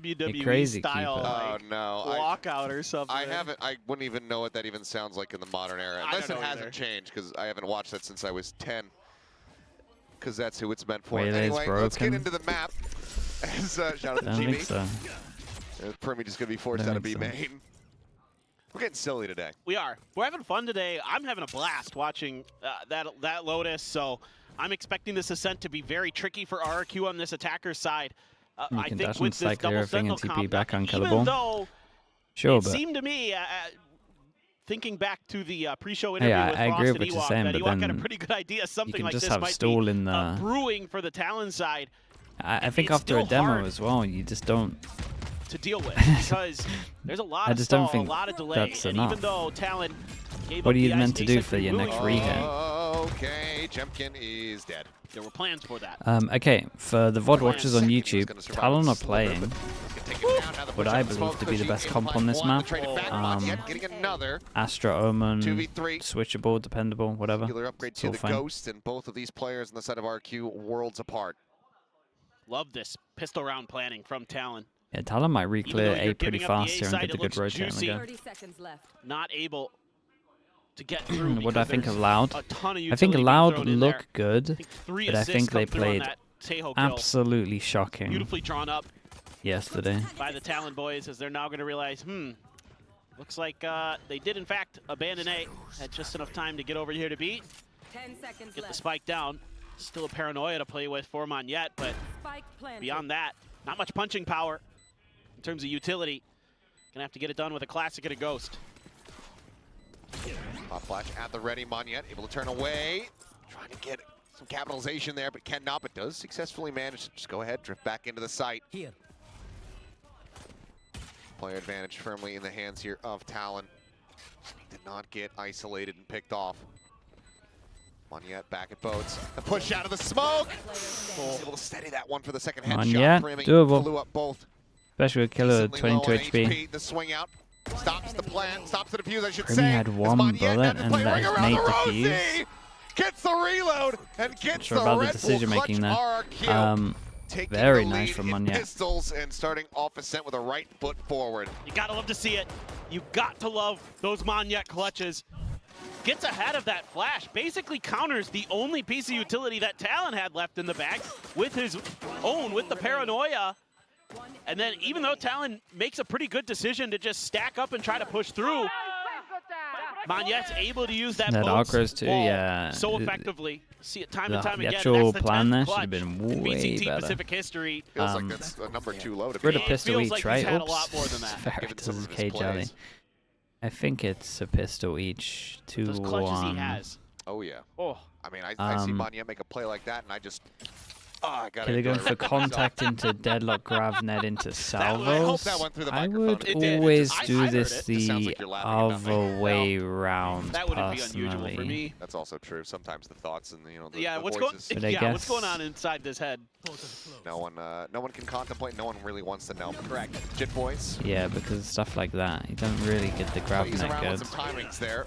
WWE style like, walkout or something. I wouldn't even know what that even sounds like in the modern era. Unless it hasn't changed, because I haven't watched that since I was 10. Because that's who it's meant for. Anyway, let's get into the map. Shout out to I don't think so. Primi just going to be forced out of B main. We're getting silly today. We are. We're having fun today. I'm having a blast watching that Lotus, so I'm expecting this Ascent to be very tricky for RRQ on this attacker's side. I think dash with and this cycle double everything sentinel and TP comp, back even unkillable. though Sure, it but seemed to me, thinking back to the pre-show hey, interview with I Frost agree and with what you're Ewok, saying, that but Ewok had a then pretty good idea something you can like just this have might stall be in the brewing for the Talon side. I think it's after a still demo hard as well, you just don't. To deal with, because there's a lot I of just stall, don't think a lot of delay, that's and enough. even though Talon gave What up are you the meant to ice do base for and your moving next on, rehab? Okay, Jemkin is dead. there were plans for that. Okay, for the VOD watchers on YouTube, Talon are playing what I believe to be the best comp on this map. Astra, Omen, switchable, dependable, whatever. Singular upgrade to the Ghost, and both of these players on the side of RQ worlds apart. Love this pistol round planning from Talon. Yeah, Talon might re-clear A pretty fast here and side, get the good rotate on the go. 30 seconds left. Not able to get through. What do I think of Loud? A ton of I think utility Loud being thrown in look there. good, but I think they played absolutely shocking Beautifully drawn up yesterday. by the Talon boys, as they're now going to realize, looks like they did in fact abandon A. Had just enough time to get over here to B. 10 seconds Get the left. spike down. Still a paranoia to play with for Monyet, but Spike planted. beyond that, not much punching power in terms of utility. Gonna have to get it done with a classic and a Ghost. Hot flash at the ready. Monyet able to turn away. Trying to get some capitalization there, but cannot, but does successfully manage to just go ahead, drift back into the site. Here. Player advantage firmly in the hands here of Talon. He did not get isolated and picked off. Monyet back at boats. The push out of the smoke. He's able to steady that one for the second headshot. Monyet, doable. Blew up both. Especially with killer Decently 22 low HP. The swing out stops the plan, stops the defuse, I should Primi say. had one bullet and let his mate defuse. Gets the reload and gets Sure the about the Red decision Bull making clutch there. RRQ. Taking Very the nice lead from in Monyet. pistols and starting off Ascent with a right foot forward. You gotta love to see it. You got to love those Monyet clutches. Gets ahead of that flash, basically counters the only piece of utility that Talon had left in the bag with his own, with the paranoia. And then even though Talon makes a pretty good decision to just stack up and try to push through, Monyet's able to use that Arcros too, yeah. so effectively. See it time and time the again. actual That's the plan 10th there clutch should have been in way VCT better. Pacific history. Feels like that's a number 2 low to Rid be of pistol feels each, like right? he's had a Oops. lot more than that. Ferret Given does some his of his K jelly. plays. I think it's a pistol each. 2-1. Those clutches he has. Oh yeah. Oh, I mean, I see Monyet make a play like that, and I just, I gotta. They're going enjoy for it. contact into deadlock, grav net into salvos. that went through the I microphone. would It did. always I do heard this it. It sounds the like you're laughing about other way round. that wouldn't be unusual for personally. me. That's also true. Sometimes the thoughts and the Yeah, the what's voices. But I yeah, what's guess- going on inside this head? No one can contemplate. No one really wants to know. Correct. Jit boys. Yeah, because stuff like that, you don't really get the grav Plays net around good. with some timings there.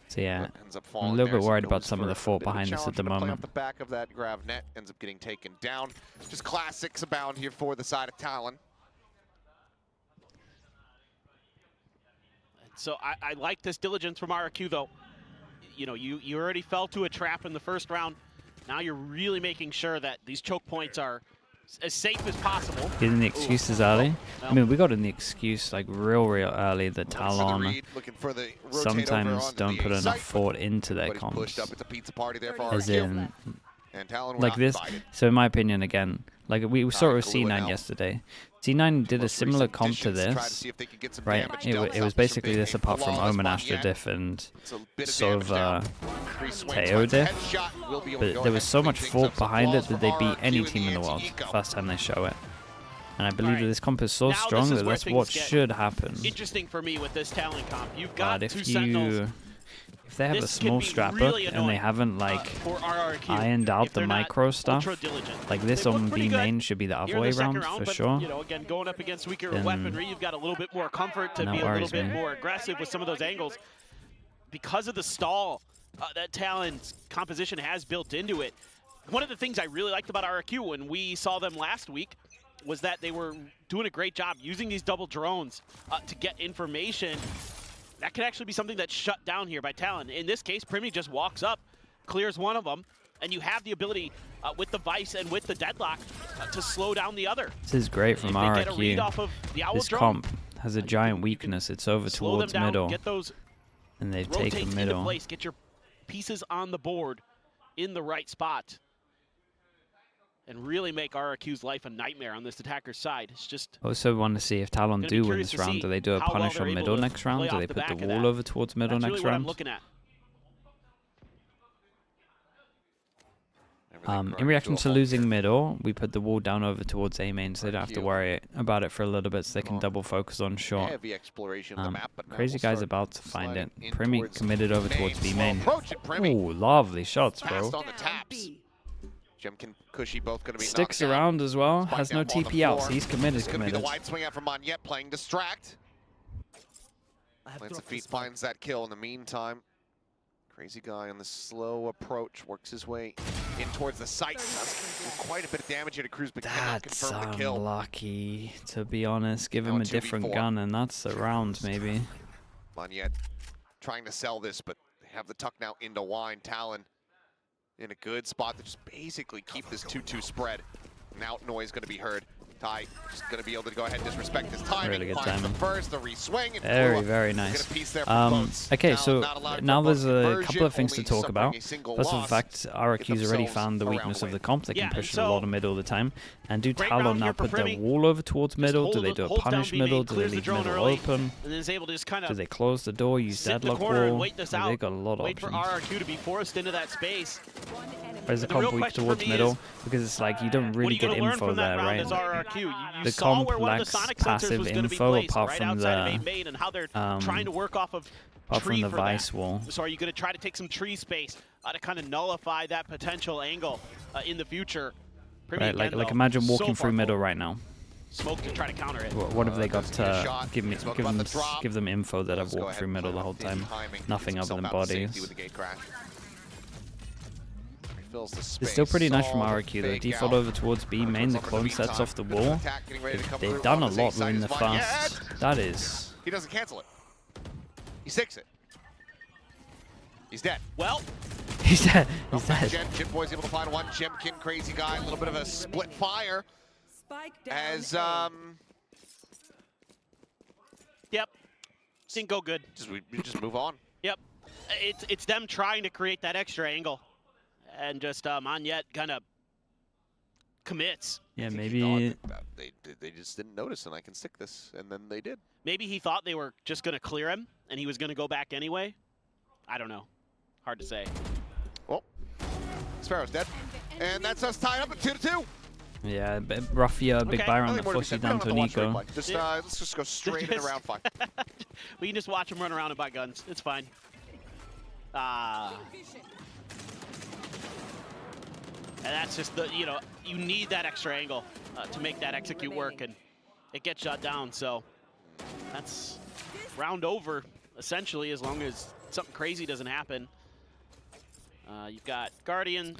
So yeah, But ends up I'm falling a little there, bit so worried goes about some of for the a fault bit of a behind us at challenge the to play moment. off the back of that grav net, ends up getting taken down. Just classics abound here for the side of Talon. So I like this diligence from RRQ though. You know, you already fell to a trap in the first round. Now you're really making sure that these choke points are as safe as possible. Getting the excuses early. I mean, we got in the excuse like real early that Talon sometimes don't put enough thought into their comps. It's a pizza party there for As in, and Talon were like not this. invited. So in my opinion, again, like we saw it with glue it C9 out. yesterday. C9 did a Most similar recent comp to additions try this, see if they could get some right? damage It dealt. was South basically being this a apart from flawless Omen, one Astra yet. diff, and It's a bit of sort of damage down. 3 swings, KO finds a diff. headshot, will be able to But go there ahead was so and much clean things thought up. Some behind it flaws that they from beat any RRQ team in the world anti-eco. first time they show it. And I believe Alright. that this comp is so Now strong this is that where that's things what get should happen. Interesting for me with this Talon comp. You've got But two if Sentinels. if they have a This can small be strap really book and they annoying, haven't like for RRQ ironed out if the they're not micro stuff, ultra-diligent. like this They've on looked pretty B good main should be the here other in way the second round round, for but, sure. You know, again, going up against weaker Then weaponry, you've got a little bit more comfort to that be a little worries bit me. more aggressive with some of those angles. Because of the stall that Talon's composition has built into it. One of the things I really liked about RRQ when we saw them last week was that they were doing a great job using these double drones to get information. That could actually be something that's shut down here by Talon. In this case, Primy just walks up, clears one of them, and you have the ability with the Vice and with the Deadlock to slow down the other. This is great from If they get a read RRQ. off of the Owl This drone, comp has a giant weakness. It's over slow them towards down, middle, get those and they've rotates taken into middle. place, get your pieces on the board in the right spot, and really make RRQ's life a nightmare on this attacker's side. It's just Also want to see if Talon gonna be do win curious this to round. see Do they do a how well punish they're on able middle to next round? play Do off they the put the back of wall that. over towards middle that's next really what I'm round? looking at. In reaction to losing middle, we put the wall down over towards A main, so they don't have to worry about it for a little bit, so they can double focus on short. Heavy exploration of the map, but now Crazy we'll guy's start about to find it. sliding in Primy towards committed over main. towards B Slow main. approach at Primy. Ooh, lovely shots, bro. Fast on the taps. Jemkin, Cushy both going to be Sticks knocked down. around as well. Spike Has no down on the TP out, so floor. he's committed. This is going to be the wide swing out from Monyet playing Distract. Plants a feet, finds that kill in the meantime. Crazy guy on the slow approach works his way in towards the site. Does quite a bit of damage here to Cruz, but cannot That's confirm the kill. unlucky, to be honest. Give Now him a a different 2v4. gun, and that's the round, maybe. Monyet trying to sell this, but they have the tuck now into Wine. Talon in a good spot to just basically keep this 2-2 spread. Now noise going to be heard. Ty just going to be able to go ahead and disrespect his timing. Really good Finds timing. the first, the re-swing. And Very, Flua very get nice. a piece there from boats. Okay, Talon so not allowed now for there's boat a conversion, couple of things to only talk suffering about. a single First of loss. fact, RRQ's already themselves found the a weakness round of the win. comp. They can Yeah, push so a lot of middle all the time. And do great Talon round now here for put their Primy. wall over towards middle? Do they do a holds down punish B main, middle? Do they clears the leave drone middle early, open? and then is able to just kind Do of they close the door, use sit in the deadlock corner and wall? wait this Yeah, out. They've got a lot of Wait for options. RRQ to be forced into that space. Where's the The real comp weak question for towards me middle? is, Because it's like you don't What are really you going get to learn info from that there, round right? as RRQ? You The saw comp where one of the lacks sonic sensors passive was going to be info placed apart right from outside the of A main, and how they're trying to work off of apart tree from the for vice that. wall. So are you going to try to take some tree space to kind of nullify that potential angle in the future? Primy Right, again, like though, imagine so walking far through middle forward. right now. Smoke to try to counter it. What have they got doesn't get a to shot. give me? Spoke about the drop. Give them info that I've Let's go walked ahead through and middle play the whole off his time. timing. Nothing Gets other than himself out to safety bodies. with the gate crash. Refills the It's space. still pretty nice from Saw the RRQ. The fake default out. over towards B main. The Over clone meantime. sets off the Bit of an wall. attack getting ready to come They've through done a on the lot side in is the Monyet. fast. That is. He doesn't cancel it. He sticks it. He's dead. Well, He's dead. No, He's dead. Jim Boy's able to find one. Jemkin, crazy guy. A little bit of a split fire Spike down as yep. Didn't go good. we just move on. Yep. It's them trying to create that extra angle. And just Monyet kind of commits. Yeah, I think he maybe. thought that they just didn't notice, and I can stick this, and then they did. Maybe he thought they were just going to clear him, and he was going to go back anyway. I don't know. Hard to say. Well, Sparrow's dead, and that's us tied up at 2-2. Yeah, Ruffia, big Okay. buy round Nothing that more to be forces said. you We down don't to an have to watch eco. replay. Just, Yeah. let's just go straight into round 5. We can just watch him run around and buy guns. It's fine. And that's just the, you need that extra angle to make that execute work, and it gets shut down. So that's round over, essentially, as long as something crazy doesn't happen. You've got Guardian.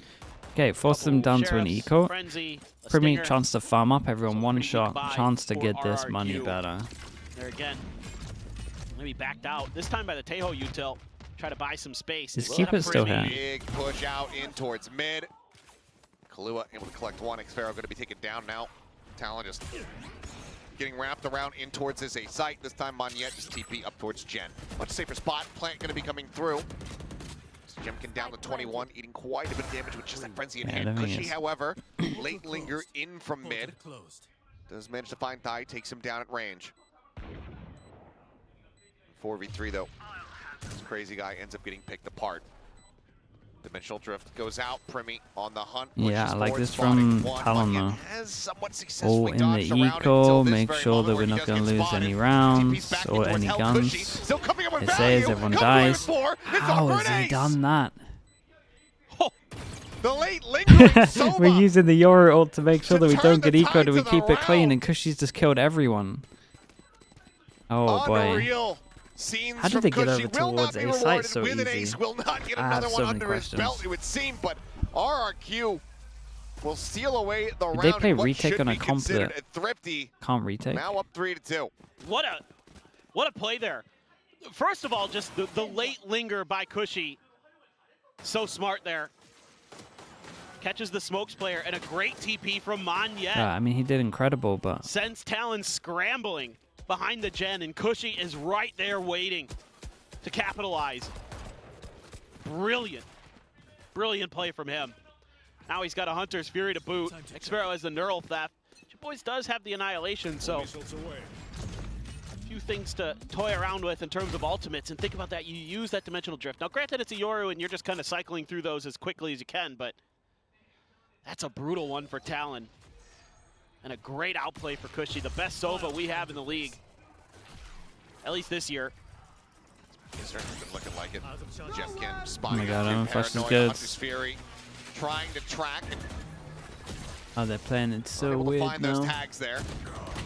Okay, force them down to an Sheriffs, eco. Frenzy, a Primy, Stinger. chance to farm up. Everyone So one pretty shot. good buy Chance to for get this money RRQ. better. There again. Maybe backed out. This time by the Tejo util. Try to buy some space. Just Set keep up it still Primy. here. Big push out in towards mid. Kalua able to collect one. Xfaro going to be taken down now. Talon just getting wrapped around in towards his A site. This time Monyet just TP up towards Jen. Much safer spot. Plant going to be coming through. Jemkin down to 21, eating quite a bit of damage with just that frenzy in Yeah, hand. I think Cushy, it's- however, late linger in from mid. Does manage to find Thai, takes him down at range. 4v3 though. This crazy guy ends up getting picked apart. Dimensional Drift goes out. Primy on the hunt. Yeah, pushes I like forward, this spotting from one. Talon, Monyet though. has somewhat All successfully in dodged the around it eco, until this make very sure moment that where we're he not does going get to lose spotted. any TP's rounds back in or towards any Hell guns. Cushy. Still coming up with It value. says everyone Comes away with dies. 4. It's How over has an he ace. done that? The late lingering Soma. We're using the Yoru ult to make sure that we turn don't get the eco. tide Do we to the keep it clean? round. And Cushy's just killed everyone. Oh boy. Unreal scenes How did from they get Cushy over will not towards be A site rewarded so with an easy? ace. Will not get I have another so one many under his questions. belt, it would seem, but RRQ will steal away the round. They play in what retake should on a be comp considered that a thrifty. can't retake. Now up 3-2. What a play there. First of all, just the late linger by Cushy. So smart there. Catches the smokes player and a great TP from Monyet. Yeah, I mean, he did incredible, but Sends Talon scrambling behind the gen, and Cushy is right there waiting to capitalize. Brilliant. Brilliant play from him. Now he's got a Hunter's Fury to boot. Xpero has the Neural Theft. Boys does have the Annihilation, so a few things to toy around with in terms of ultimates. And think about that, you use that Dimensional Drift. Now granted it's a Yoru and you're just kind of cycling through those as quickly as you can, but that's a brutal one for Talon. And a great outplay for Cushy, the best Sova we have in the league. At least this year. He's certainly been looking like it. Jemkin oh spying my god, I out don't flash is Paranoia, good. Hunter's Fury, trying to track and Oh, they're playing it so able to weird find those now. tags there.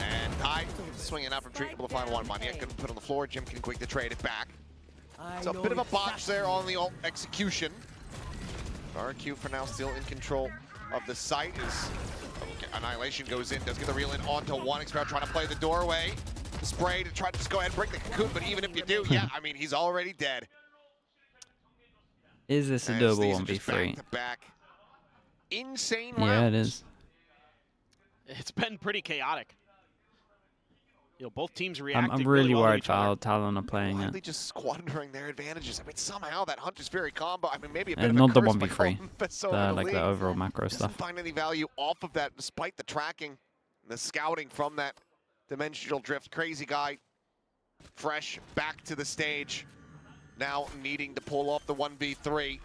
And I swinging out from tree, able to find one. Monyet couldn't put on the floor. Jemkin quick to trade it back. It's a bit of a botch there on the execution. RRQ for now still in control of the site. Is Annihilation goes in, does get the reel in onto one. Xpero trying to play the doorway. Spray to try to just go ahead and break the cocoon, but even if you do, yeah, I mean, he's already dead. Is this a As double these are just 1v3? back-to-back insane rounds. Yeah, it is. It's been pretty chaotic. You know, both teams reacting I'm really well to worried each for other. how Talon are playing Widely it. just squandering their advantages. I mean, somehow that Hunter's Fury combo, I mean, maybe a bit And of not a the curse 1v3. Like the overall macro Doesn't stuff. find any value off of that, despite the tracking and the scouting from that Dimensional Drift. Crazy guy, fresh, back to the stage. Now needing to pull off the 1v3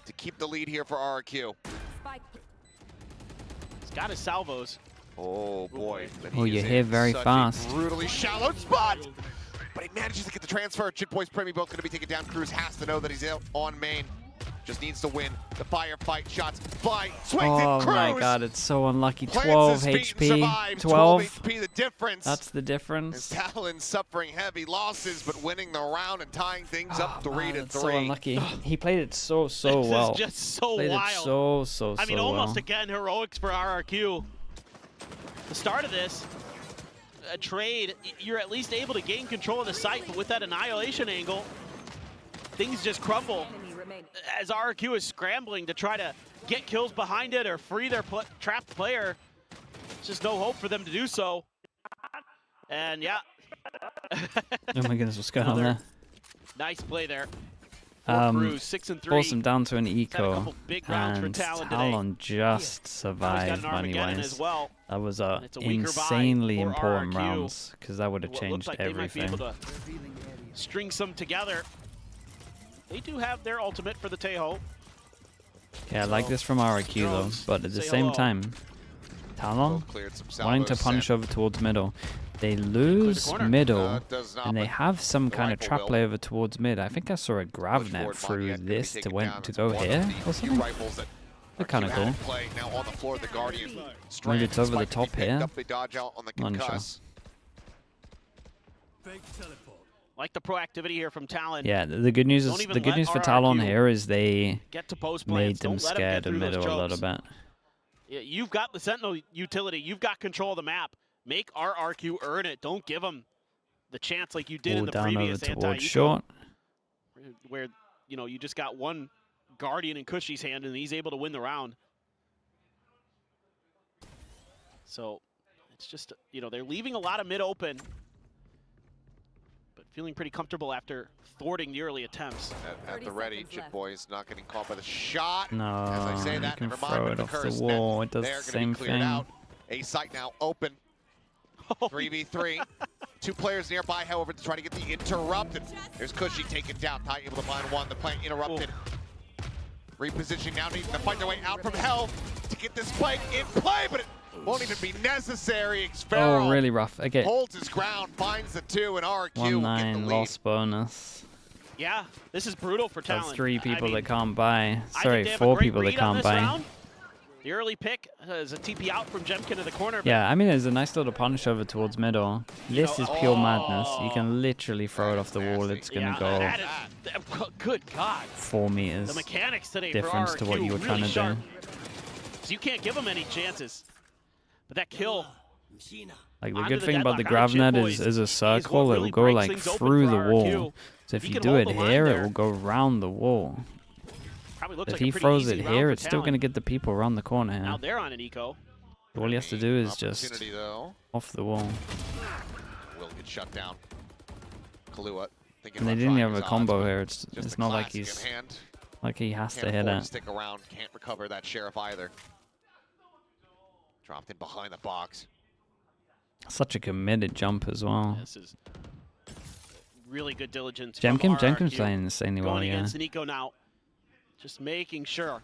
to keep the lead here for RRQ. He's got his salvos. Oh boy. but Oh, he you is hit in very such a fast. brutally shallow spot. But he manages to get the transfer. Chit Boys Premi both going to be taken down. Cruz has to know that he's out on main. Just needs to win the firefight. Shots fly. Swings Oh it. Cruz my god, it's so unlucky. plants 12 his feet and HP. survives. 12. HP the difference. That's the As difference. Talon suffering heavy losses, but winning the round and tying things up 3-3. That's so unlucky. He played it so This well. is just so Played wild. it so I mean, almost well. again, heroics for RRQ. The start of this, a trade, you're at least able to gain control of the site, but with that Annihilation angle, things just crumble as RRQ is scrambling to try to get kills behind it or free their trapped player. There's just no hope for them to do so. And yeah. Oh my goodness, what's going on there? Nice play there. Cruz, 6 and 3. Forced him down to an Had a eco, couple big rounds for and Talon today. Talon just Now he's got survived an Armageddon money-wise. as well. That was And it's a weaker buy insanely for important RRQ. rounds, because that would have What changed looks like everything. They might be able to string some together. They do have their ultimate for the Tejo. Yeah, I like this from RRQ though, Drones, but at the say same hello. time, Talon Both cleared some wanting to salvos. punch Sent. over towards middle. They lose corner. middle, Does not, and they but have some the kind of rifle trap will. play over towards mid. I think I saw a grav Push net forward, through Monyet gonna be this to taken went down. to It's go one of here the or few something. rifles that They're kind of RRQ cool. had in play. Now on the floor, the Guardian. Maybe Strand, it's over the spike to be top picked here. Up, they dodge out on the Not sure. concuss. Like the proactivity here from Talon. Yeah, the good news is Don't even the good let news for Talon RRQ here is they Get to post made plans. them Don't let scared them of get through middle a those little chokes. bit. Yeah, you've got the Sentinel utility. You've got control of the map. Make RRQ earn it. Don't give them the chance like you did in All the down over previous towards anti-eco, short. where you know you just got one Guardian in Cushy's hand and he's able to win the round. So it's just, you know, they're leaving a lot of mid open, but feeling pretty comfortable after thwarting the early attempts. At the ready, Chit Boys not getting caught by the shot. No, As I say you that, can never mind, throw but it the off the curse wall. net, It does they're the gonna same be cleared thing. out. A site now open. Oh, 3v3. 2 players nearby, however, to try to get the interrupted. There's Cushy taken down. Ty able to find one. The plant interrupted. Repositioning now, needing to fight their way out from hell to get this spike in play, but it won't even be necessary. Xpero Oh, really rough. Okay, holds his ground, finds the 2, and RRQ will get the 1-9 lead. loss bonus. yeah, this is brutal for Talon. That's 3 people I mean, that can't buy. I Sorry, think they have a 4 great people that read on can't this buy. round. The early pick is a TP out from Jemkin to the corner. but Yeah, I mean, there's a nice little punish over towards middle. This is pure madness. You can literally throw it off the wall. It's going to go that is, good God. 4 meters. The mechanics today difference for to RRQ what you were really trying to sharp. do. So you can't give them any chances. But that kill. Like the Onto good the thing about the deadlock. grav net Boys is a is circle. what It really will go breaks like things open through for the RRQ. wall. So if He you can do hold it the line here, it there. will go round the wall. Probably looks If like a he pretty throws easy it round here, for it's still Talon. going to get the people around the corner Now here. they're on an eco. All he has to do is just Opportunity, though. off the wall. Will get shut down. Kahlua thinking And they about didn't trying have his a odds, combo but here. It's just the not like classic he's in hand. like he has Can't to hit afford it. to stick around. Can't recover that sheriff either. Dropped in behind the box. Such a committed jump as well. This is really good diligence. Jemkin's from playing insanely well, going yeah. against Nico now. Just making sure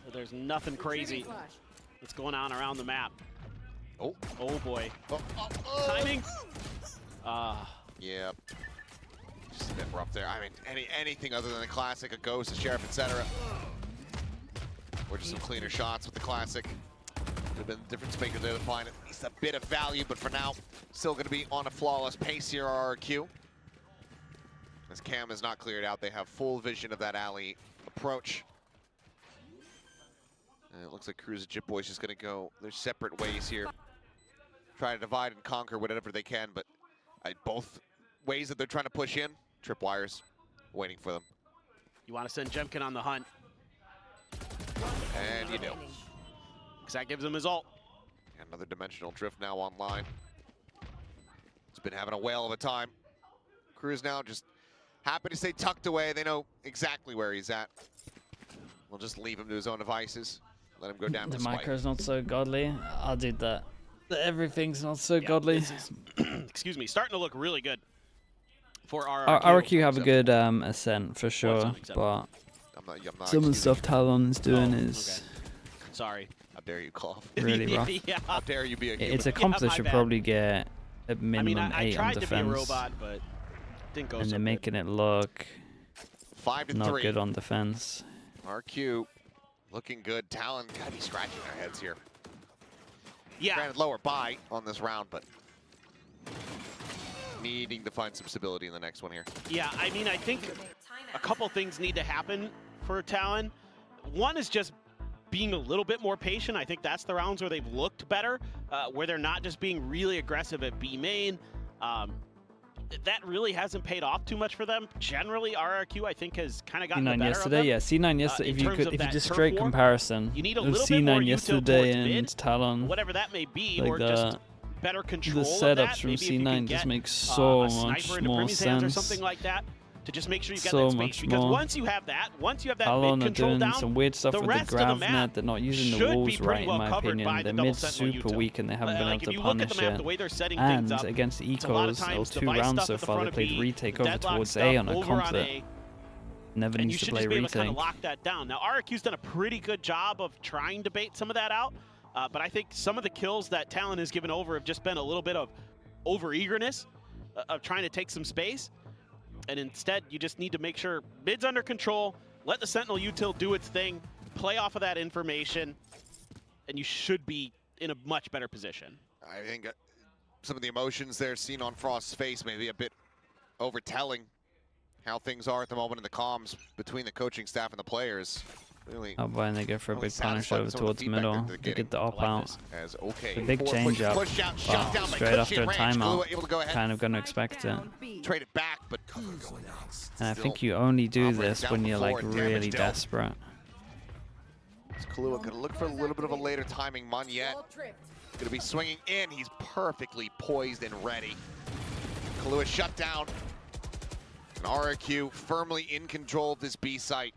that there's nothing crazy that's going on around the map. Oh. Oh boy. Oh, oh, oh. Timing. Yeah. Just a bit rough there. I mean, anything other than the classic, a ghost, a sheriff, etc. Or just some cleaner shots with the classic. Would have been difference makers there to find at least a bit of value, but for now, still going to be on a flawless pace here, RRQ. As Cam is not cleared out, they have full vision of that alley approach. And it looks like Cruz and Jip Boys just going to go their separate ways here. Try to divide and conquer whatever they can, but both ways that they're trying to push in, tripwires waiting for them. You want to send Jemkin on the hunt. And you do. Because that gives him his ult. Another dimensional drift now online. He's been having a whale of a time. Cruz now just happy to stay tucked away. They know exactly where he's at. We'll just leave him to his own devices. Let him go down The the spike. micro's not so godly. I'll do that. Everything's not so godly. This is, excuse me, starting to look really good for RRQ. RRQ have a good Ascent for sure, unacceptable. but I'm not some of the excusing stuff Talon's doing is Sorry. How dare you cough? really rough. Yeah. How dare you be a human? It's a comp that my should bad. probably get a minimum I 8 on tried to be a defense, robot, but didn't go and so they're good. making it look 5-3. not good on defense. RQ looking good. Talon gotta be scratching their heads here. Yeah. Granted, lower buy on this round, but needing to find some stability in the next one here. Yeah, I mean, I think a couple things need to happen for Talon. One is just being a little bit more patient. I think that's the rounds where they've looked better, where they're not just being really aggressive at B main. That really hasn't paid off too much for them. Generally, RRQ I think has kind of gotten the C9 better yesterday, of them. yeah. C9 yesterday. in If you terms could, of if you that just turf straight war, comparison you need a of little bit more C9 util yesterday towards and mid, Talon, whatever that may be, like or just better control the of setups that. from Maybe if you C9 could just get, make so a much sniper into more Primmy's hands or sense. something like that, to just make sure you get So that space. much Because more. once you have that Talon mid are control doing down, some weird stuff the with the rest of the grav map net. They're not using the should be walls pretty right, in well my covered opinion. by the They're double mid sentinel super util. weak and they haven't been Like able if to you look at punish the map, it. the way they're setting And things up, against it's a lot of Ecos, or times 2 device rounds stuff so at the far, they front of played B, retake the over deadlock towards stuff A on a over comp on that A, never and you needs to should play just be able to kind retake. of lock that down. Now RRQ's done a pretty good job of trying to bait some of that out, but I think some of the kills that Talon has given over have just been a little bit of over-eagerness of trying to take some space. And instead, you just need to make sure mid's under control, let the Sentinel util do its thing, play off of that information, and you should be in a much better position. I think some of the emotions there seen on Frost's face may be a bit overtelling how things are at the moment in the comms between the coaching staff and the players. Really, Oh boy, and they go for a really big punish satisfied over with some of the towards feedback middle. that they're They getting. get the op I like out. this. As okay, The big forward change push, up. push out, shut Wow, down by straight after a Cushy timeout. Range. Able to go ahead, Kind of going to expect it. trade it back, but And I think you only do this when you're like really desperate. Kahlua gonna look for a little bit of a later timing. Monyet gonna be swinging in. He's perfectly poised and ready. Kahlua shut down. And RRQ firmly in control of this B site.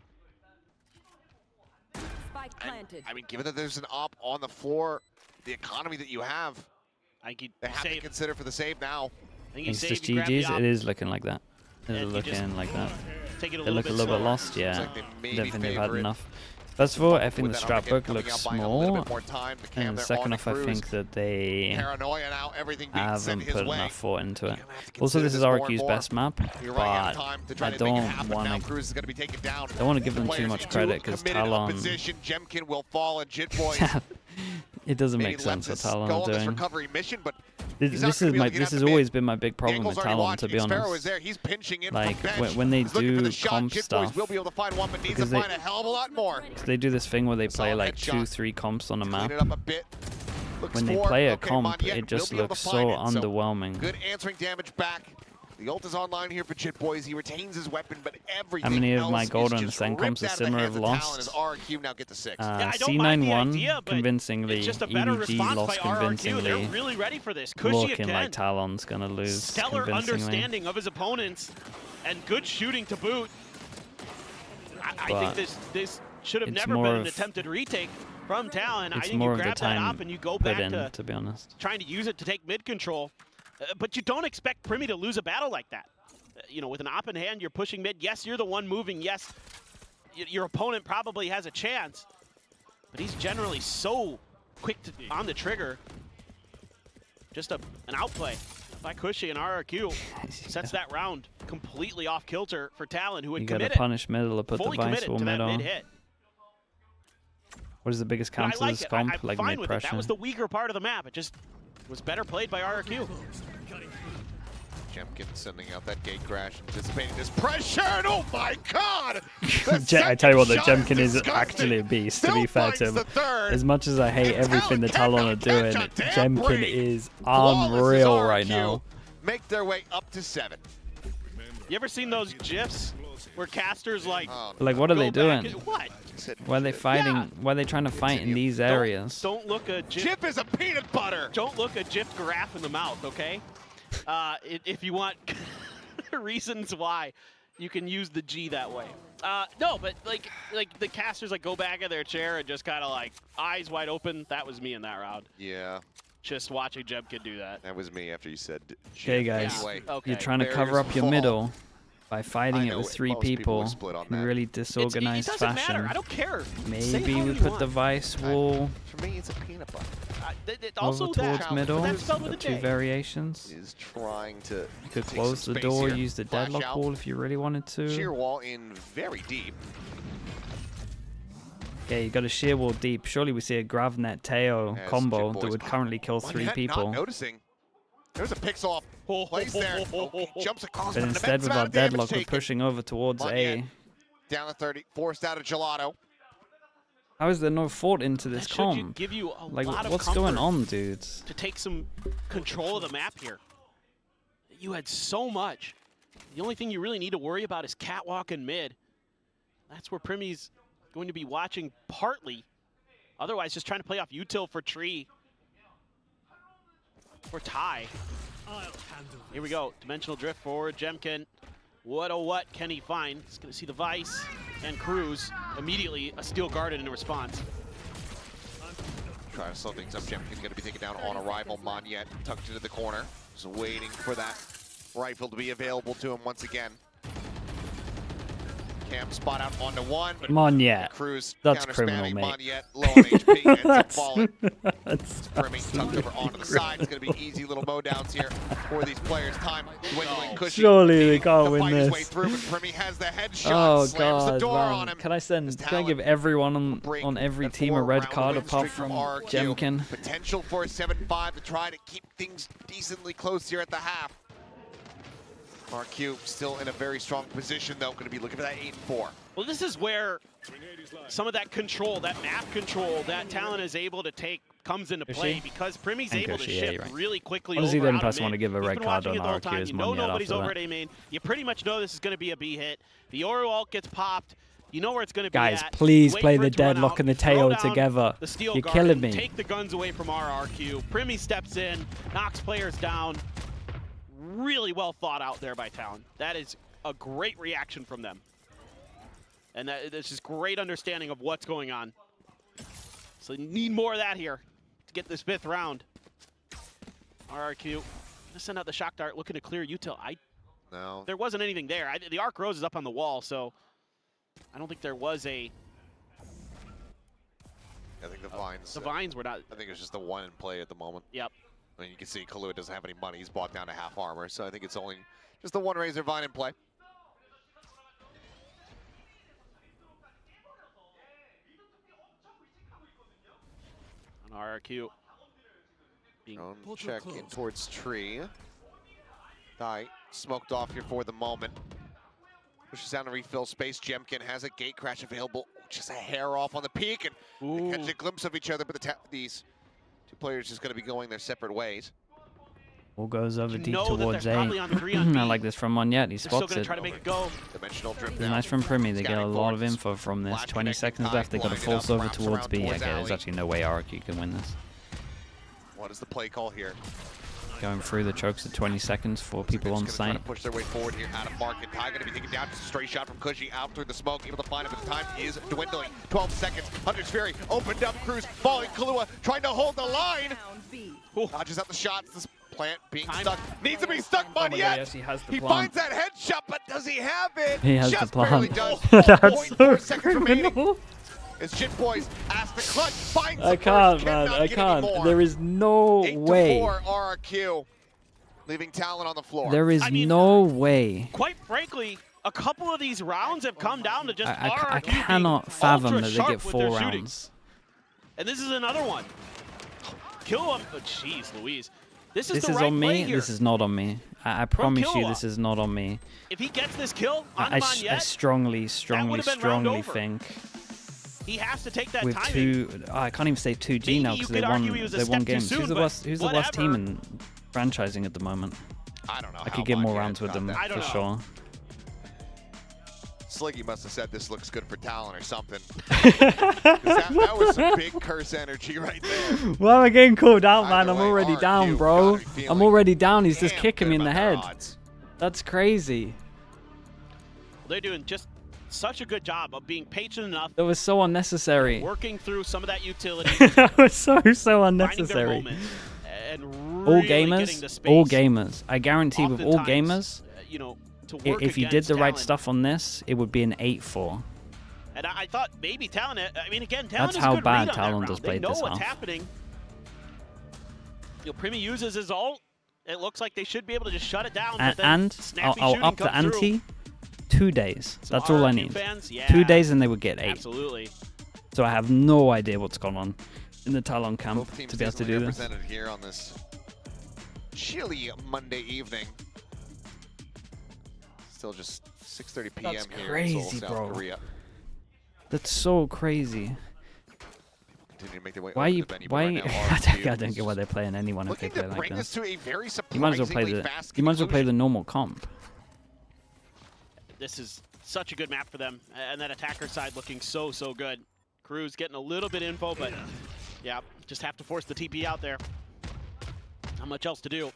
Spike planted. I mean, given that there's an op on the floor, the economy that you have, I think they have to consider for the save now. I think you It's save, just you grab the GG's. op, It is looking like that. It and is you looking just like that. take it a They look a little bit slower. lost, yeah. like they maybe Don't think they've had favor it. enough. First of all, I think With the that strap Armageddon book coming looks out, buying a little small. bit more time. The cam And there second on off, I Cruz. think that they Paranoia now, everything being sent haven't his put way. enough thought into it. You're gonna have to Also, consider this is more and RQ's more. best map, You're running out of but time to try I to make it don't happen. Now want to. Cruz is going to be taken down. Don't want to give them too Players much into credit because committed Talon. opposition. Jemkin will fall, and Jit Boys It doesn't maybe make sense what let this Talon go are on this doing. recovery mission, but He's not This gonna is be able my to get this out has the mid. always been my big The problem angle's with already Talon, to watching. be Sparrow is honest. there. He's pinching in Like from bench. when they He's looking for do the shot. comp Jit Boys stuff, will be able to find one, but needs to because they- find a hell of a lot more. they do this thing where they play Solid like headshot. 2-3 comps on a Clean map. it up a bit. Looks When they for, play a okay, comp, Monyet it just will be able looks to so find it. underwhelming. Good answering damage back. The ult is online here for Jit Boys. He retains his weapon, but everything How many of else my is gold and just Ascent comps ripped that out of the Simmer hands have of Talon as lost? RRQ now get the 6. Yeah, I don't mind the C9-1 idea, but convincingly, it's just a better EDG response lost by RRQ. They're convincingly, really ready for this. Cushy looking again. like Talon's gonna lose Stellar convincingly. understanding of his opponents and good shooting to boot. I But think this should have it's never more been an of- attempted retake from Talon. I It's think more you of the grab that time up and you go put back in, to be honest. trying to use it to take mid control. But you don't expect Primy to lose a battle like that. You know, with an op in hand, you're pushing mid. Yes, you're the one moving. Yes, your opponent probably has a chance. But he's generally so quick on the trigger. Just an outplay by Cushy and RRQ. Sets that round completely off kilter for Talon, who had You gotta committed, punish middle or put the fully vice committed wall to mid that on. mid hit. What is the biggest But I counter to like this it. comp? I'm Like fine mid with pressure. it. That was the weaker part of the map. It just was better played by RRQ. Jemkin sending out that gate crash, anticipating this pressure, and oh my god! I tell you what, the second shot Jemkin is disgusting. actually a beast, to Still be fair to finds him. the third. As much as I hate And everything the Talon Talon are cannot doing, catch a damn Jemkin break. is Flawless is unreal right RRQ. now. Make their way up to 7. You ever seen those GIFs where casters like Oh, Like, what are go they back doing? and- what? Why are they fighting? Yeah. Why are they trying to fight in these areas? Don't look a GIF. Chip is a peanut butter. Don't look a GIF giraffe in the mouth, okay? If you want reasons why you can use the G that way. No, but like the casters like go back in their chair and just kind of like eyes wide open. That was me in that round. Yeah, Just watching Jemkin do that. that was me after you said. Okay, Chip. guys, Anyway, Okay. you're trying to cover Barriers up your fall. middle by fighting I it know with it. 3 Most people people would split on in that. really It disorganized doesn't fashion. matter. I don't care. Say Maybe however we you put want. the vice wall For me, it's a peanut butter. Also over that. towards middle. That's spelled with The a 2 J. variations. Is trying to. You could take close some the space door, here. use the Flash deadlock out. wall if you really wanted to. Sheer wall in very deep. Yeah, you got a sheer wall deep. Surely we see a Gravnet Teo As combo Jit that Boys would pop. currently kill Monyet 3 not people. noticing. There's a pixel off place there. Oh, he jumps across, But an instead immense with amount our of damage deadlock, we're taken. pushing over towards Monyet A. Down to 30, forced out of Gelato. How is there no thought into this That should comp? give you a Like, lot of what's going comfort on, dudes? to take some control of the map here. You had so much. The only thing you really need to worry about is catwalk and mid. That's where Primy's going to be watching partly. Otherwise, just trying to play off util for tree. For tie. Here we go. Dimensional drift forward. Jemkin. What oh what can he find? He's going to see the Vice and Cruz. Immediately a steel garden in response. Trying to slow things up. Jemkin's going to be taken down on arrival. Monyet tucked into the corner. Just waiting for that rifle to be available to him once again. Cam spot out onto one. But Monyet. Cruz That's counter criminal, spamming. mate. Monyet low on HP. Ends up That's falling. that's Primy tucked over onto the side. It's going to be easy little mowdowns here for these players. Time dwindling. Cushy Surely they needing can't to win fight his way this. through, but Primy has the headshot. Oh slams the god, door on man. him. Can I send? As Can I Talon give everyone break on every that team a red 4-round card win apart streak from RRQ. Jemkin? Potential for a 7-5 to try to keep things decently close here at the half. RQ still in a very strong position though. Going to be looking for that 8-4. Well, this is where some of that control, that map control, that Talon is able to take comes into play Cushy? because Primy's And able to Cushy, yeah, shift you're right. really quickly Honestly, over the only out of person I want to mid. give a He's red been card watching on it the whole RRQ time. is You know Monyet nobody's after over that. at A main. You pretty much know this is going to be a B hit. The Oro ult gets popped. You know where it's going to be Guys, at. please Wait play for the it to run deadlock out. and the Throw Teo down together. the steel You're garden, killing me. Take the guns away from RRQ. Primy steps in, knocks players down. Really well thought out there by Talon. That is a great reaction from them. And that's just great understanding of what's going on. So you need more of that here to get this 5th round. RRQ, gonna send out the shock dart, looking to clear util. No. There wasn't anything there. The arc rose is up on the wall, so I don't think there was a. I think the vines. The vines were not. I think it's just the one in play at the moment. Yep. I mean, you can see Kahlua doesn't have any money. He's bought down to half armor, so I think it's only just the one Razor Vine in play. On RRQ. Drone check in towards tree. Die smoked off here for the moment. Pushes down to refill space. Jemkin has a gate crash available. Just a hair off on the peak, and they catch a glimpse of each other, but these two players just going to be going their separate ways. Ball goes over deep know that towards they're A. probably on 3 on B. I like this from Monyet. He They're still spots going to it. try to make it go. Dimensional drip It's now. nice from Primy. They get a Scouting lot of forwards. info from this. Flash 20 connecting seconds time, left. They got to blind it force up, over wraps towards around B. towards Okay, there's alley. actually no way RRQ can win this. What is the play call here? Going through the chokes at 20 seconds for people on They're just gonna try site. to push their way forward here out of market. Ty going to be taken down. Just a straight shot from Cushy out through the smoke. Able to find him, but the time is dwindling. 12 seconds. Hunter's Fury opened up. Cruz falling. Kahlua trying to hold the line. Down B. Dodges out the shots. This plant being Time. stuck. Needs to be stuck, but my God, yet yes, he has the he plant. finds that headshot, but does he have it? He has Just the barely plant. does. That's 0.4 so seconds remaining. criminal. As Jit Boys ask the clutch, finds I the can't, first, man. cannot I get can't. any more. There is no 8 to way. 4 RRQ, leaving Talon on the floor. There is I mean, no way. Quite frankly, a couple of these rounds have come down to just I RRQ being cannot fathom ultra that they sharp get with 4 their shooting. rounds. And this is another one. Kill him. Oh, jeez, Louise. This is This the is right on play me. here. This is not on me. I promise you, Killua. this is not on me. If he gets this kill on I Monyet, strongly would've been round over. think he has to take that with timing. I can't even say 2G Maybe now you because could argue he was a they won step too games. soon, Who's the but worst? Who's the worst team whatever. in franchising at the moment? I don't know. I could get more rounds with them I don't for know. sure. Sliggy must have said this looks good for Talon or something. 'Cause that was some big curse energy right there. Why am I getting called out, man? Either I'm way, already RRQ down, gotta bro. be feeling I'm already down. He's just damn kicking me good in the about their head. odds. That's crazy. They're doing just such a good job of being patient enough, That was so unnecessary. working through some of that utility, That was so finding their unnecessary. moment, and All really getting the gamers, space. all gamers. I guarantee with all Oftentimes, gamers, you know, to work if you did against the right Talon. stuff on this, it would be an 8-4. And I thought maybe Talon. I mean, again, Talon That's is how good bad read on that Talon round. does They play know this what's half. happening. You know, Primy uses his ult. It looks like they should be able to just shut it down. but then And snappy I'll shooting up the comes through. ante. 2 days. Some That's all I RRQ need. Fans, yeah, 2 days and they would get 8. Absolutely. So I have no idea what's going on in the Talon camp Both teams to be able to decently do this. represented here on this chilly Monday evening. Still just 6:30 p.m. That's here in crazy, Seoul, bro. South Korea. That's so crazy. Continue to make their way Why over you? to the venue, but Why? right You, now, I don't get why they're playing anyone if they looking play to like bring this this. to a very You might as well play surprisingly the. fast You might as well play the conclusion. normal comp. This is such a good map for them, and that attacker side looking so good. Cruz getting a little bit info, but yeah, just have to force the TP out there. Not much else to do.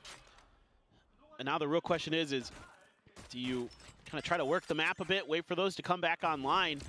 And now the real question is do you kind of try to work the map a bit, wait for those to come back online?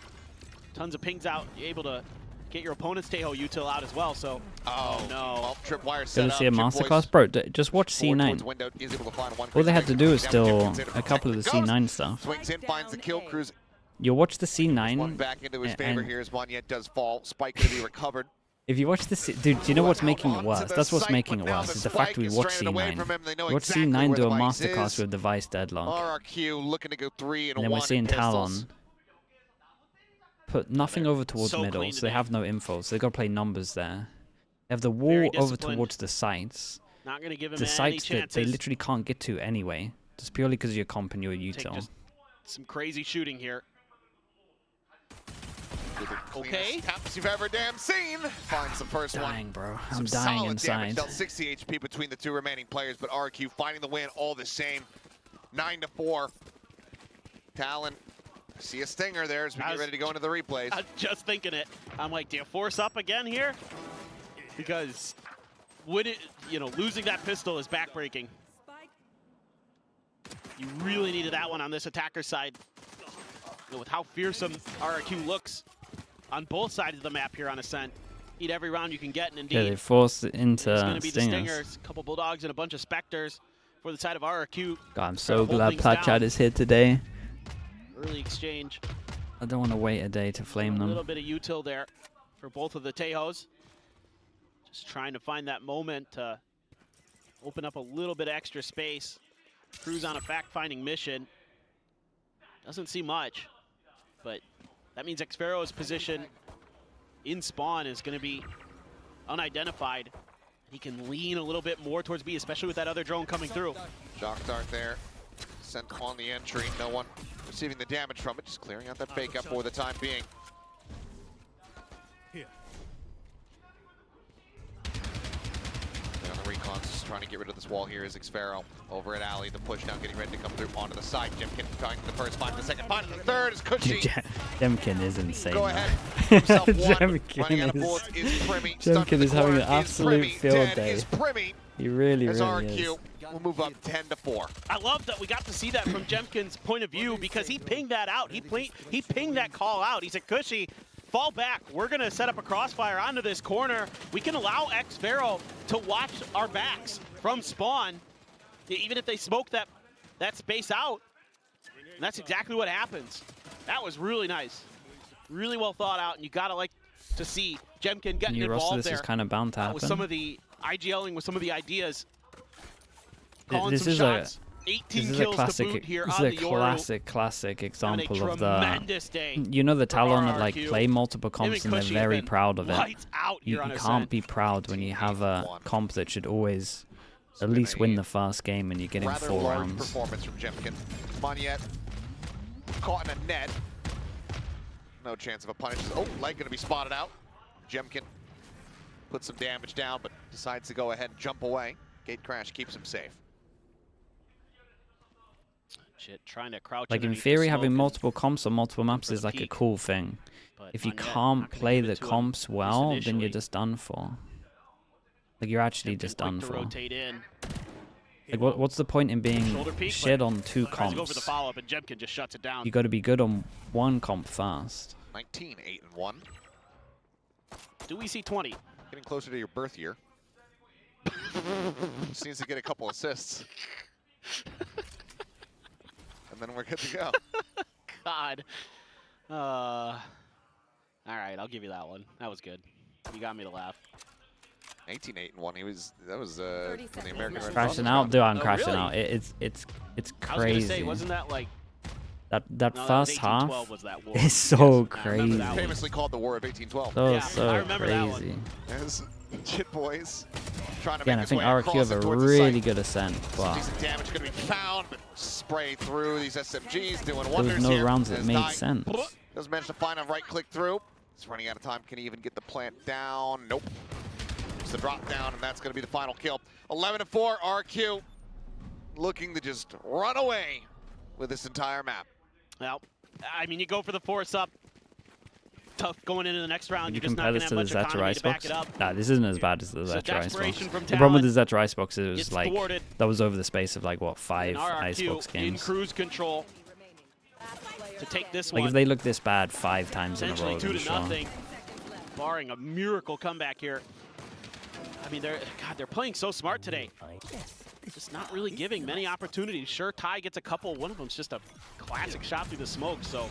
Tons of pings out, you're able to get your opponent's Teho util out as well, so Oh no. Well, tripwire set Gonna up. see a Chip masterclass, Boys bro. Just watch forward towards C9. window, is able to find one All they had quick to do is down still Jimkins in to a couple of the protect C9 stuff. Swings in, finds the kill. Cruz You watch the one C9. back into his a- favor and here as Monyet does fall. Spike going to be recovered. If you watch the dude, do you know what's making it Onto worse? the That's what's site, making but it now worse. the Is the fact spike we is watch stranded away C9. from him. They know Watch exactly C9 where do a the device masterclass is. with device deadlock. RRQ looking to go 3 and And then we're one seeing pistols. Talon put nothing over towards so middle, clean so they today. have no info, so they got to play numbers there. They have the wall Very over disciplined. towards the sites. Not going to give him The any sites that chances. they literally can't get to anyway, just purely because of your comp and your Take util. just some crazy shooting here. With the cleanest Okay. taps you've ever damn seen. Finds the first one. Dying, bro. Some I'm dying solid damage, inside. dealt 60 HP between the two remaining players, but RRQ finding the win all the same. 9-4. Talon, see a stinger there as we get ready to go into the replays. I'm just thinking it. I'm like, do you force up again here? Because would it, losing that pistol is backbreaking. Spike. You really needed that one on this attacker side. With how fearsome RRQ looks on both sides of the map here on Ascent. Eat every round you can get, and indeed, Yeah, they forced it it's going into to be the stingers. Stingers, a couple Bulldogs, and a bunch of Spectres for the side of RRQ. God, I'm so hold glad things Platchat down. is here today. Early exchange. I don't want to wait a day to flame A little them. bit of util there for both of the Tejos. Just trying to find that moment to open up a little bit extra space. Cruz on a fact-finding mission. Doesn't see much, but that means Xfero's position in spawn is going to be unidentified. he can lean a little bit more towards B, especially with that other drone coming through. Shock dart there. Sent on the entry. No one receiving the damage from it. Just clearing out that fake up for the time being. On the recons, just trying to get rid of this wall here is Xfero. Over at Alley, the push now getting ready to come through onto the side. Jemkin trying the first, find the second, find the third is Cushy. Jemkin is insane. Go ahead. Himself one. Running out of Jemkin bullets is Primmy. Jemkin is having an absolute field day. Is Primmy. He really As is. RRQ will move up 10-4. I love that we got to see that from Jemkin's point of view because he pinged that out. He pinged that call out. He said, Cushy, fall back. We're going to set up a crossfire onto this corner. We can allow Xfero to watch our backs from spawn, even if they smoke that space out. And that's exactly what happens. That was really nice. Really well thought out, and you got to like to see Jemkin getting involved this there. is kind of bound to happen. With some of the IGLing, with some of the ideas. This is shots. a 18 kills to boot here on the Yoru. classic example of tremendous day. You know the Talon that like RRQ. play multiple comps and they're Cushy very have been proud of it. lights out You here on can't Ascent. be proud when you have a comp that should always at least win the first game and you're getting Rather 4 large rounds. performance from Jemkin. Monyet caught in a net. No chance of a punish. Oh, Light gonna be spotted out. Jemkin puts some damage down, but decides to go ahead and jump away. Gate crash keeps him safe. Shit, trying to crouch Like in underneath the theory, smoke having and multiple comps on multiple maps for is the like a peak. cool thing. But If you Monyet not can't gonna play give the it to him, comps at well, least then you're initially. just done for. Like you're actually Jemkin just quick done to for. rotate in. Like what's the point in being Shoulder peek, shit but on 2 tries to go for the comps? follow-up, and Jemkin just shuts it down. You got to be good on 1 comp first. 19, 8-1. Do we see 20? Getting closer to your birth year. Just needs to get a couple assists. And then we're good to go. God. All right, I'll give you that one. That was good. You got me to laugh. 18, 8-1. That was in the American Red Cross Crashing round. out, dude. I'm Oh, crashing really? out. It's I was crazy. gonna say, wasn't that like that no, that first was half 18-12 was that war. is so Yes, I remember crazy. that one. Famously called the War of 1812. So Yeah, I so remember that one. crazy. As Chit Boys trying to Again, make I his think way RRQ across have and a towards the really site. good ascent, but Decent damage going to be found, but spray through these SMGs, doing there wonders was no here. rounds that As made Dai sense. doesn't manage to find a right click through. He's running out of time. Can he even get the plant down? Nope. It's the drop down, and that's going to be the final kill. 11-4, RRQ looking to just run away with this entire map. Well, I mean, you go for the force up. Tough going into the next round. Would you You're just compare not this going to to the have much Zeta economy to back Icebox? it up. Nah, this isn't as bad as the So Zeta desperation Icebox. from The problem with Talon the Zeta Icebox is it was gets like thwarted. that was over the space of like what 5 And Icebox RRQ in games. cruise control to take this Like one. if they look this bad 5 times in a Essentially row, 2 then to sure. nothing, barring a miracle comeback here. I mean, they're playing so smart today. Just not really giving many opportunities. Sure, Ty gets a couple. One of them's just a classic shot through the smoke. So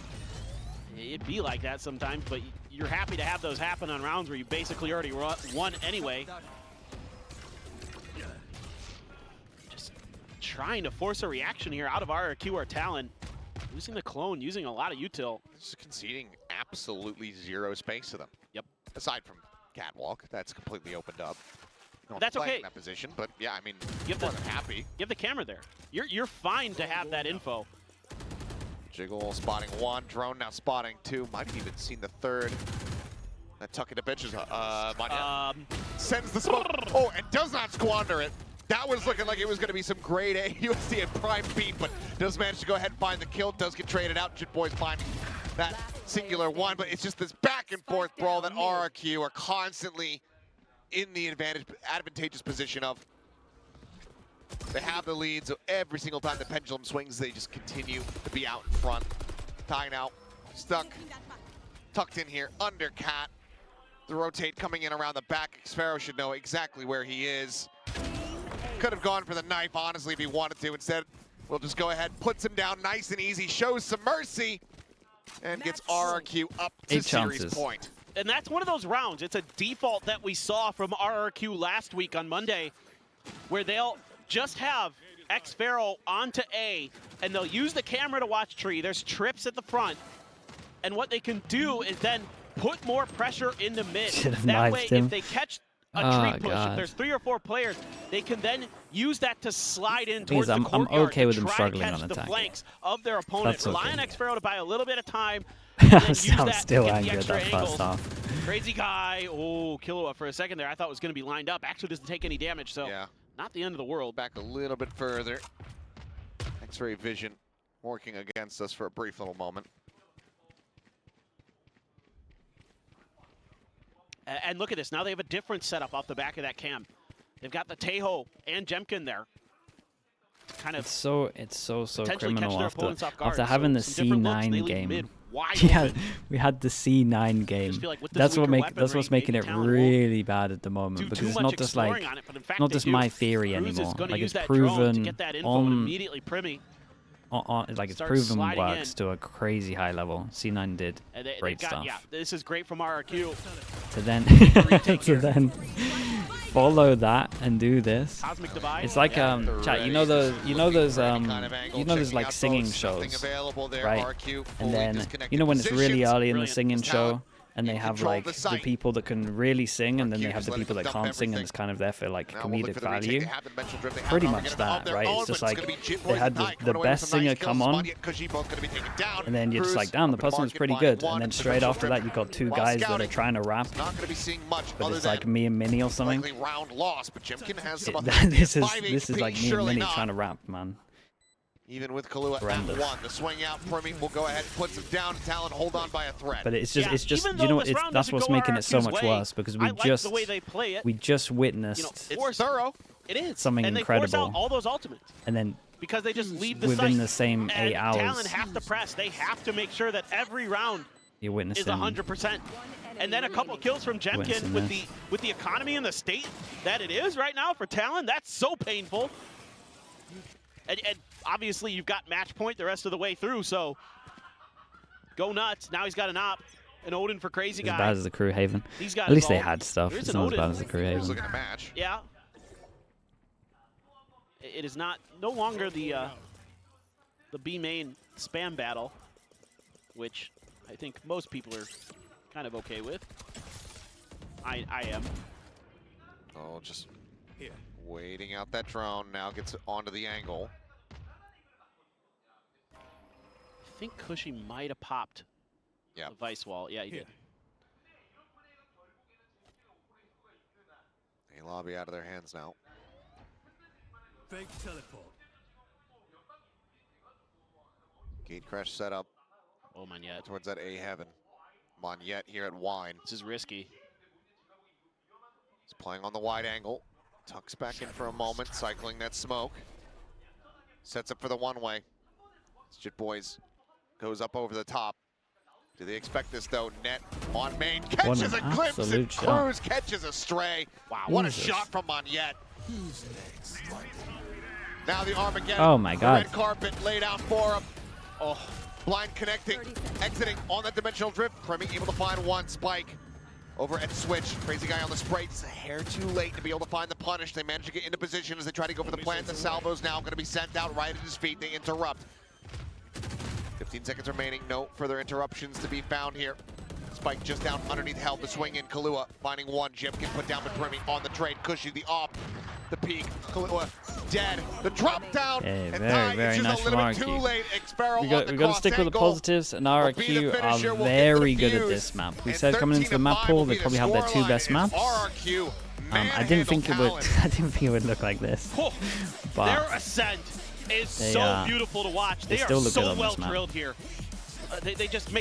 it'd be like that sometimes, but you're happy to have those happen on rounds where you basically already won anyway. Just trying to force a reaction here out of RRQ or Talon. Losing the clone, using a lot of util. Just conceding absolutely zero space to them. Yep. Aside from Catwalk, that's completely opened up. No That's playing okay. in that position, but yeah, I mean, Give more the- than happy. You have the camera there. You're fine to have that info. Jiggle spotting 1, drone now spotting 2. Might have even seen the 3rd. That tuck into bitches. Monyet sends the smoke. Oh, and does not squander it. That was looking like it was going to be some grade A USD and prime beat, but does manage to go ahead and find the kill. Does get traded out. Jit Boys finding that singular one, but it's just this back and forth brawl that RRQ are constantly in the advantageous position of. They have the lead, so every single time the pendulum swings, they just continue to be out in front. Ty now stuck, tucked in here under Cat. The rotate coming in around the back. Xfero should know exactly where he is. Could have gone for the knife, honestly, if he wanted to. Instead, we'll just go ahead, puts him down nice and easy, shows some mercy, and gets RRQ up to 8 series chances. point. And that's one of those rounds. It's a default that we saw from RRQ last week on Monday, where they'll just have Xfero onto A, and they'll use the camera to watch tree. There's trips at the front, and what they can do is then put more pressure in the mid. Should have That knifed way, him. if they catch a tree push. If there's 3 or 4 players, they can then use that to slide in towards the I'm courtyard okay with to them try struggling to catch on the attack. flanks of their opponent. That's okay. Rely on Xfero to buy a little bit of time. I'm still angry at that first half. Crazy guy. Oh, Killua for a second there. I thought was going to be lined up. Actually doesn't take any damage, so Yeah. not the end of the world. Back a little bit further. X-ray vision working against us for a brief little moment. And look at this. Now they have a different setup off the back of that cam. They've got the Tejo and Jemkin there. Kind of It's so criminal after so having the some different looks, C9 they leave game. mid wide Yeah, open. we had the C9 game. Just feel like with this That's weaker what's weaponry, making maybe it Talon won't really bad at the moment, do because too it's much not just like exploring on it, but in fact not they just do. my theory Cruz is anymore. gonna Like use it's that drone to proven get that info and on immediately Primmy. like it's starts proven sliding works in. to a crazy high level. C9 did And they've great got, stuff. yeah, this is great from RRQ. To then follow that and do this. Cosmic Divide. It's like yeah. chat. You know those like singing shows, right? And then you know when it's really early in the singing show, and they have like the people that can really sing, and then they have the people that can't sing, and it's kind of there for like comedic value. Pretty much that, right? It's just like they had the best singer come on, and then you're just like, damn, the person was pretty good, and then straight after that you got 2 guys that are trying to rap, but it's like me and Minnie or something. This is like me and Minnie trying to rap, man. Even with Killua at 1, the swing out, Primmy will go ahead and puts him down. Talon hold on by a thread. But it's just you know, that's what's making it so much worse, because we just witnessed it's thorough. It is something and incredible. They force out all those ultimates, and then because they just leave the within site, the same 8 hours, Talon have to press. They have to make sure that every round you're witnessing is 100%. And then a couple kills from Jemkin with the economy and the state that it is right now for Talon. That's so painful. And obviously you've got match point the rest of the way through, so go nuts. Now he's got an op, an Odin for Crazy Guy. As bad as the Crew Haven. At least they had stuff. It's not as bad as the Crew Haven. Looking to match. Yeah. It is no longer the B main spam battle, which I think most people are kind of okay with. I am. Oh, just waiting out that drone. Now gets onto the angle. I think Cushy might have popped the Vice wall. Yeah, he did. A lobby out of their hands now. Fake teleport. Gate crash setup. Oh, Monyet. Towards that A heaven. Monyet here at Wine. This is risky. He's playing on the wide angle. Tucks back in for a moment, cycling that smoke. Sets up for the one-way. Jit Boys goes up over the top. Do they expect this though? Net on main, catches a glimpse, and Cruz catches a stray. Wow, what a shot from Monyet. Now the Armageddon. Oh my God. Red carpet laid out for him. Oh, blind connecting, exiting on that dimensional drift. Primmy able to find one. Spike over at Switch. Crazy Guy on the spray. Just a hair too late to be able to find the punish. They manage to get into position as they try to go for the plant. The salvo's now going to be sent out right at his feet. They interrupt. 15 seconds remaining. No further interruptions to be found here. Spike just down underneath held. The swing in. Killua finding one. Jim can put down Primmy on the trade. Cushy the off. The peak. Killua dead. The drop down. Yeah, and very it's nice just from a little bit too RRQ. late. We got to stick with the positives, and RRQ are very good at this map. We said coming into the map pool, they probably have their 2 best maps. I didn't think it would. I didn't think it would look like this. But their Ascent is so beautiful to watch. They are still look good so on well this map. drilled here. They just make